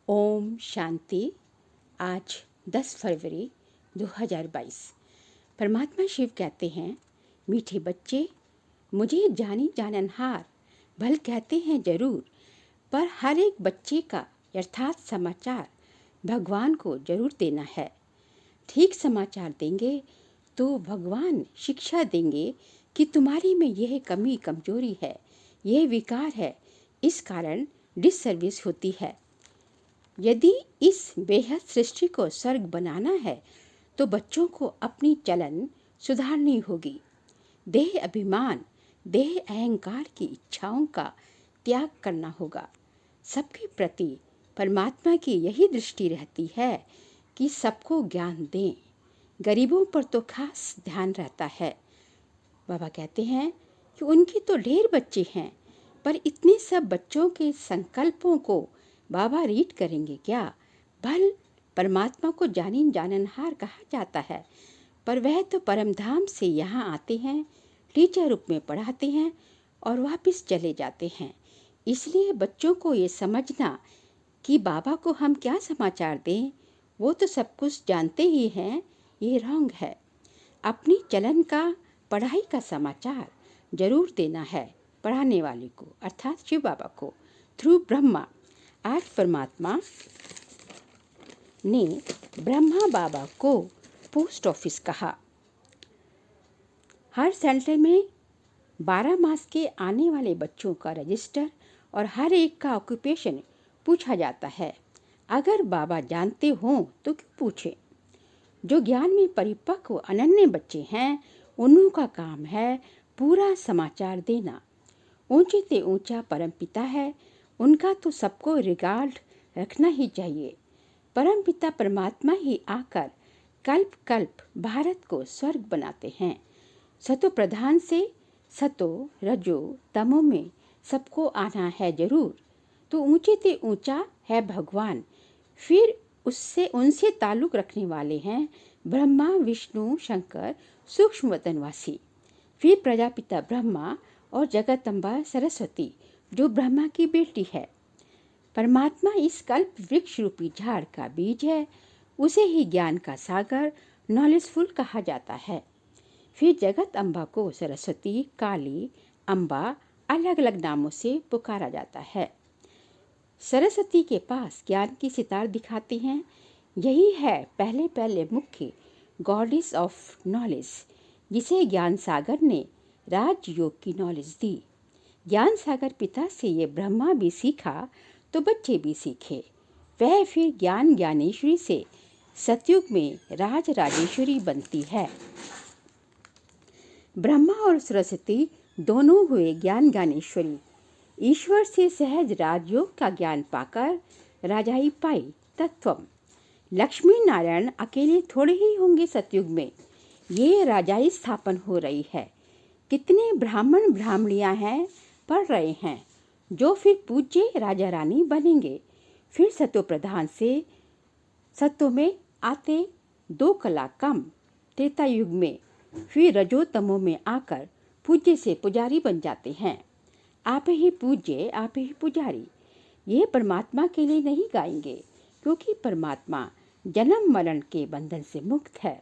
ओम शांति। आज 10 फरवरी 2022। परमात्मा शिव कहते हैं, मीठे बच्चे, मुझे जानी जाननहार भल कहते हैं जरूर, पर हर एक बच्चे का यथार्थ समाचार भगवान को जरूर देना है। ठीक समाचार देंगे तो भगवान शिक्षा देंगे कि तुम्हारी में यह कमी कमजोरी है, यह विकार है, इस कारण डिससर्विस होती है। यदि इस बेहद सृष्टि को स्वर्ग बनाना है तो बच्चों को अपनी चलन सुधारनी होगी। देह अभिमान, देह अहंकार की इच्छाओं का त्याग करना होगा। सबके प्रति परमात्मा की यही दृष्टि रहती है कि सबको ज्ञान दें। गरीबों पर तो खास ध्यान रहता है। बाबा कहते हैं कि उनके तो ढेर बच्चे हैं, पर इतने सब बच्चों के संकल्पों को बाबा रीड करेंगे क्या? भल परमात्मा को जानी जाननहार कहा जाता है, पर वह तो परम धाम से यहाँ आते हैं, टीचर रूप में पढ़ाते हैं और वापस चले जाते हैं। इसलिए बच्चों को ये समझना कि बाबा को हम क्या समाचार दें, वो तो सब कुछ जानते ही हैं, ये रॉन्ग है। अपनी चलन का, पढ़ाई का समाचार जरूर देना है पढ़ाने वाले को, अर्थात शिव बाबा को, थ्रू ब्रह्मा। आज परमात्मा ने ब्रह्मा बाबा को पोस्ट ऑफिस कहा। हर सेंटर में 12 मास के आने वाले बच्चों का रजिस्टर और हर एक का ऑक्यूपेशन पूछा जाता है। अगर बाबा जानते हों तो क्यों पूछें? जो ज्ञान में परिपक्व अनन्य बच्चे हैं, उन्हों का काम है पूरा समाचार देना। ऊंचे से ऊंचा परमपिता है, उनका तो सबको रिगार्ड रखना ही चाहिए। परमपिता परमात्मा ही आकर कल्प कल्प भारत को स्वर्ग बनाते हैं। सतो प्रधान से सतो रजो तमो में सबको आना है जरूर। तो ऊंचे से ऊंचा है भगवान, फिर उससे उनसे ताल्लुक रखने वाले हैं ब्रह्मा विष्णु शंकर सूक्ष्म वतनवासी। फिर प्रजापिता ब्रह्मा और जगतम्बा सरस्वती जो ब्रह्मा की बेटी है। परमात्मा इस कल्प वृक्ष रूपी झाड़ का बीज है, उसे ही ज्ञान का सागर नॉलेजफुल कहा जाता है। फिर जगत अम्बा को सरस्वती, काली, अम्बा अलग अलग नामों से पुकारा जाता है। सरस्वती के पास ज्ञान की सितार दिखाते हैं। यही है पहले पहले मुख्य गॉडेस ऑफ नॉलेज, जिसे ज्ञान सागर ने राजयोग की नॉलेज दी। ज्ञान सागर पिता से ये ब्रह्मा भी सीखा तो बच्चे भी सीखे। वह फिर ज्ञान ज्ञानेश्वरी से सतयुग में राज राजेश्वरी बनती है। ब्रह्मा और सरस्वती दोनों हुए ज्ञान ज्ञानेश्वरी। ईश्वर से सहज राजयोग का ज्ञान पाकर राजाई पाई तत्वम। लक्ष्मी नारायण अकेले थोड़े ही होंगे सतयुग में, ये राजाई स्थापन हो रही है। कितने ब्राह्मण ब्राह्मणियां हैं, पढ़ रहे हैं, जो फिर पूज्य राजा रानी बनेंगे। फिर सतो प्रधान से सत्व में आते 2 कला कम त्रेता युग में, फिर रजो तमो में आकर पूज्य से पुजारी बन जाते हैं। आप ही पूज्य, आप ही पुजारी। ये परमात्मा के लिए नहीं गाएंगे, क्योंकि परमात्मा जन्म मरण के बंधन से मुक्त है।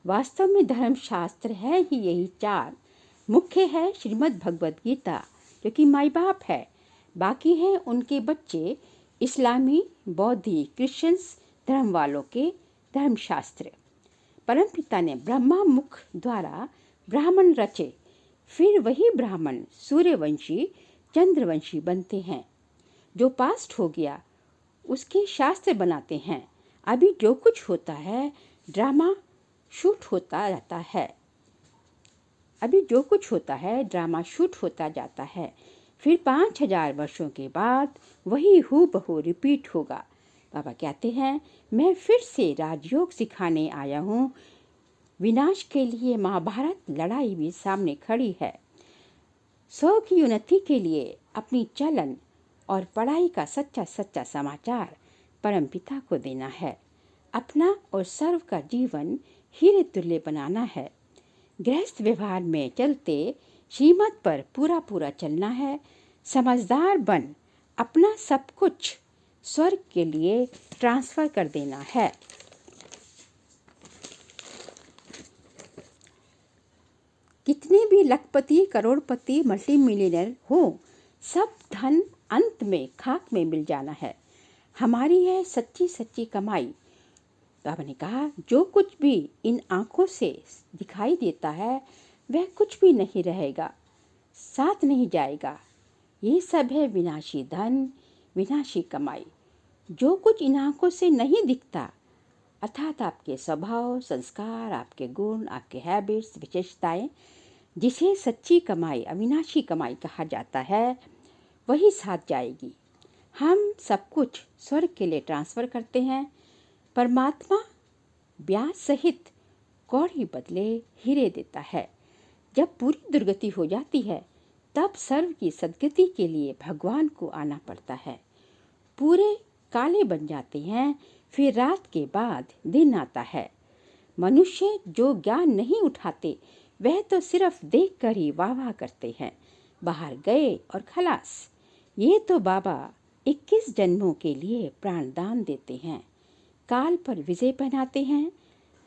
वास्तव में धर्मशास्त्र है ही यही 4। मुख्य है श्रीमद् भगवद गीता, जो कि माई बाप है। बाकी हैं उनके बच्चे, इस्लामी, बौद्धि, क्रिश्चियंस धर्म वालों के धर्मशास्त्र। परमपिता ने ब्रह्मा मुख द्वारा ब्राह्मण रचे, फिर वही ब्राह्मण सूर्यवंशी चंद्रवंशी बनते हैं। जो पास्ट हो गया उसके शास्त्र बनाते हैं। अभी जो कुछ होता है ड्रामा शूट होता रहता है। ड्रामा शूट होता जाता है। फिर 5000 वर्षों के बाद वही हूबहू रिपीट होगा। बाबा कहते हैं, मैं फिर से राजयोग सिखाने आया हूँ। विनाश के लिए महाभारत लड़ाई भी सामने खड़ी है। 100 की उन्नति के लिए अपनी चलन और पढ़ाई का सच्चा सच्चा समाचार परमपिता को देना है। अपना और सर्व का जीवन हीरे तुल्य बनाना है। गृहस्थ व्यवहार में चलते श्रीमत पर पूरा पूरा चलना है। समझदार बन अपना सब कुछ स्वर्ग के लिए ट्रांसफ़र कर देना है। कितने भी लखपति, करोड़पति, मल्टीमिलियनर हो, सब धन अंत में खाक में मिल जाना है। हमारी है सच्ची सच्ची कमाई। बाबा ने कहा, जो कुछ भी इन आंखों से दिखाई देता है वह कुछ भी नहीं रहेगा, साथ नहीं जाएगा। ये सब है विनाशी धन, विनाशी कमाई। जो कुछ इन आंखों से नहीं दिखता, अर्थात आपके स्वभाव, संस्कार, आपके गुण, आपके हैबिट्स, विशेषताएं, जिसे सच्ची कमाई, अविनाशी कमाई कहा जाता है, वही साथ जाएगी। हम सब कुछ स्वर्ग के लिए ट्रांसफ़र करते हैं। परमात्मा ब्याज सहित कौड़ी बदले हीरे देता है। जब पूरी दुर्गति हो जाती है, तब सर्व की सद्गति के लिए भगवान को आना पड़ता है। पूरे काले बन जाते हैं, फिर रात के बाद दिन आता है। मनुष्य जो ज्ञान नहीं उठाते, वह तो सिर्फ देख कर ही वाह वाह करते हैं, बाहर गए और खलास। ये तो बाबा 21 जन्मों के लिए प्राणदान देते हैं, काल पर विजय पहनाते हैं।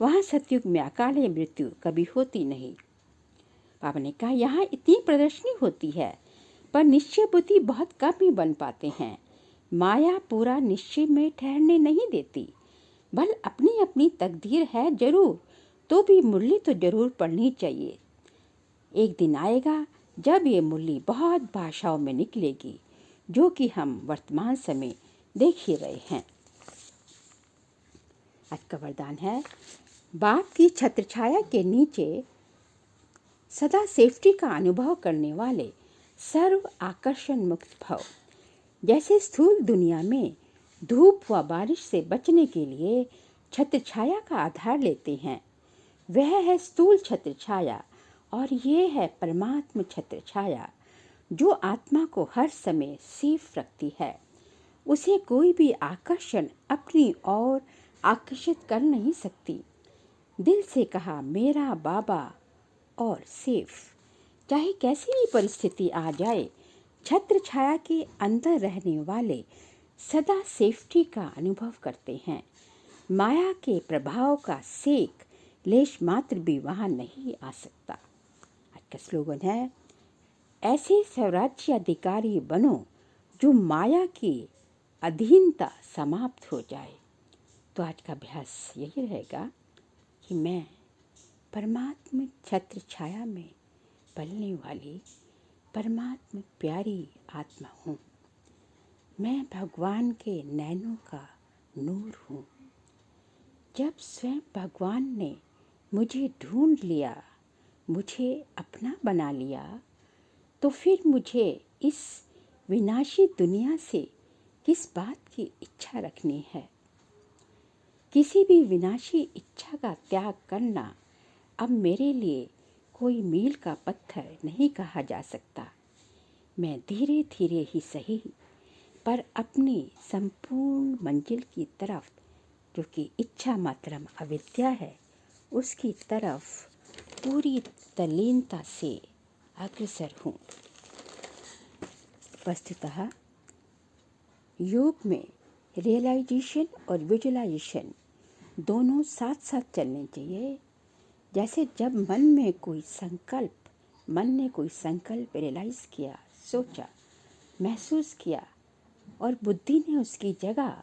वहाँ सतयुग में अकाले मृत्यु कभी होती नहीं। बाबा ने कहा, यहाँ इतनी प्रदर्शनी होती है, पर निश्चय बुद्धि बहुत कम ही बन पाते हैं। माया पूरा निश्चय में ठहरने नहीं देती। भल अपनी अपनी तकदीर है जरूर, तो भी मुरली तो जरूर पढ़नी चाहिए। एक दिन आएगा जब ये मुरली बहुत भाषाओं में निकलेगी, जो कि हम वर्तमान समय देख ही रहे हैं। आज का वरदान है, बाप की छत्रछाया के नीचे सदा सेफ्टी का अनुभव करने वाले सर्व आकर्षण मुक्त भव। जैसे स्थूल दुनिया में धूप व बारिश से बचने के लिए छत्रछाया का आधार लेते हैं, वह है स्थूल छत्रछाया। और ये है परमात्म छत्रछाया, जो आत्मा को हर समय सेफ रखती है। उसे कोई भी आकर्षण अपनी ओर आकर्षित कर नहीं सकती। दिल से कहा, मेरा बाबा और सेफ। चाहे कैसी भी परिस्थिति आ जाए, छत्र छाया के अंदर रहने वाले सदा सेफ्टी का अनुभव करते हैं। माया के प्रभाव का सेक लेश मात्र भी वहाँ नहीं आ सकता। आज का स्लोगन है, ऐसे स्वराज्य अधिकारी बनो जो माया की अधीनता समाप्त हो जाए। तो आज का अभ्यास यही रहेगा कि मैं परमात्म छत्र छाया में पलने वाली परमात्म प्यारी आत्मा हूँ। मैं भगवान के नैनों का नूर हूँ। जब स्वयं भगवान ने मुझे ढूंढ लिया, मुझे अपना बना लिया, तो फिर मुझे इस विनाशी दुनिया से किस बात की इच्छा रखनी है। किसी भी विनाशी इच्छा का त्याग करना अब मेरे लिए कोई मील का पत्थर नहीं कहा जा सकता। मैं धीरे धीरे ही सही, पर अपनी संपूर्ण मंजिल की तरफ, जो कि इच्छा मात्रम अविद्या है, उसकी तरफ पूरी तल्लीनता से अग्रसर हूँ। वस्तुतः योग में रियलाइजेशन और विजुअलाइजेशन दोनों साथ साथ चलने चाहिए। जैसे जब मन ने कोई संकल्प रियलाइज़ किया, सोचा, महसूस किया, और बुद्धि ने उसकी जगह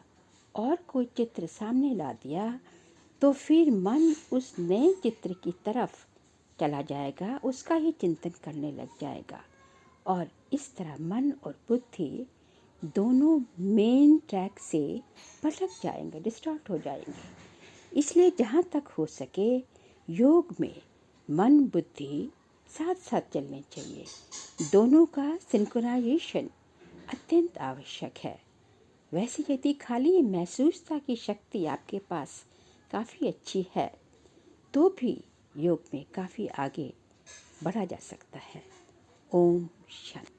और कोई चित्र सामने ला दिया, तो फिर मन उस नए चित्र की तरफ चला जाएगा, उसका ही चिंतन करने लग जाएगा। और इस तरह मन और बुद्धि दोनों मेन ट्रैक से भटक जाएंगे, डिस्टॉर्ट हो जाएंगे। इसलिए जहाँ तक हो सके योग में मन बुद्धि साथ साथ चलने चाहिए। दोनों का सिंक्रोनाइजेशन अत्यंत आवश्यक है। वैसे यदि खाली महसूसता की शक्ति आपके पास काफ़ी अच्छी है, तो भी योग में काफ़ी आगे बढ़ा जा सकता है। ओम शांति।